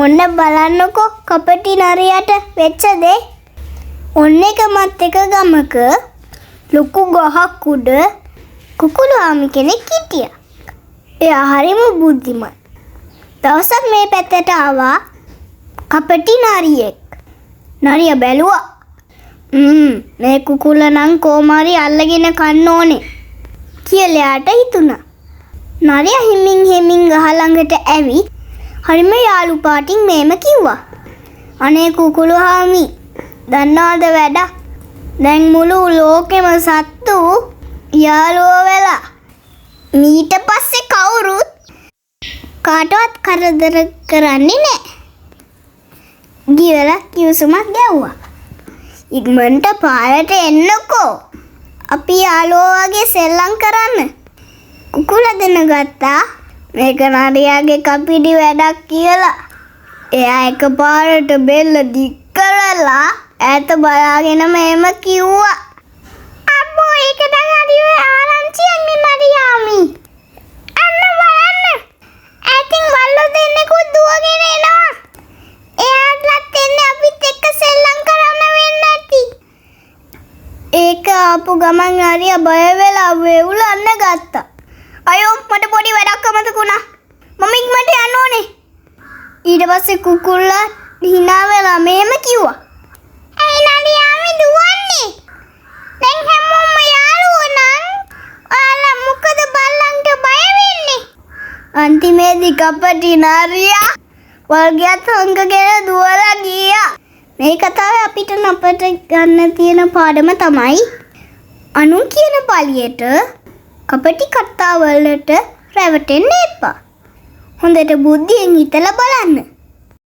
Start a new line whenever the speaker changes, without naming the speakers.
ඔන්න බලන්නකෝ කපටි නරියට වෙච්ච දේ. ඔන්න එකමත් එක ගමක ලොකු ගහක් උඩ කුකුළුහාමි කෙනෙක් හිටියා. එයා හරිම බුද්ධිමත්. දවසක් මේ පැත්තට ආවා කපටි නරියෙක්. නරියා බැලුවා. මේ කුකුල නම් කොමාරි අල්ලගෙන කන්න ඕනේ කියලා යාට හිතුණා. නරියා හිමින් ගහ ළඟට ඇවිත් හරිම යාළු පාටින් මේම කිව්වා. අනේ කුකුළුහාමි, දන්නවද වැඩක්? දැන් මුළු ලෝකෙම සත්තු යාළුවෝ වෙලා. ඊට පස්සේ කවුරුත් කාටවත් කරදර කරන්නේ නැහැ. ගියලා කිව්සුමක් ගැව්වා. ඉක්මනට පාරට එන්නකෝ. අපි යාළුවෝ වගේ සෙල්ලම් කරන්න. කුකුලා දැනගත්තා මේක නරියාගේ කපිඩි වැඩක් කියලා. එයා එකපාරට බෙල්ල දික් කරලා ඈත බලාගෙන මේම කිව්වා. අම්මෝ ඒක දැන් හරි ආරංචියක් නේ නරියාමි. අන්න බලන්න. ඈතින් වල්ලෝ දෙන්නෙකුත් දුවගෙන එනවා. එයාටත් එන්නේ අපිත් එක්ක සෙල්ලම් කරන්න වෙන්නේ නැති. ඒක ආපු ගමන් නරියා බය වෙලා වෙවුලන්න ගත්තා. අයෝ මට පොඩි වැඩක් අමතකුණා. මම ඉක්මනට යන්න ඕනේ. ඊට පස්සේ කුකුල්ලා hina වෙලා මෙහෙම කිව්වා. ඇයි නරියාමි දුවන්නේ? දැන් හැමෝම යාළුවෝ නම් ඔයාලා මොකද බල්ලන්ට බය වෙන්නේ? අන්තිමේදී කපටි නරියා වල්ගයත් හංගගෙන දුවලා ගියා. මේ කතාවේ අපිට අපට ගන්න තියෙන පාඩම තමයි අනුන් කියන පළියට කපටි කතාවලට රැවටෙන්න එපා. හොඳට බුද්ධියෙන් හිතලා බලන්න.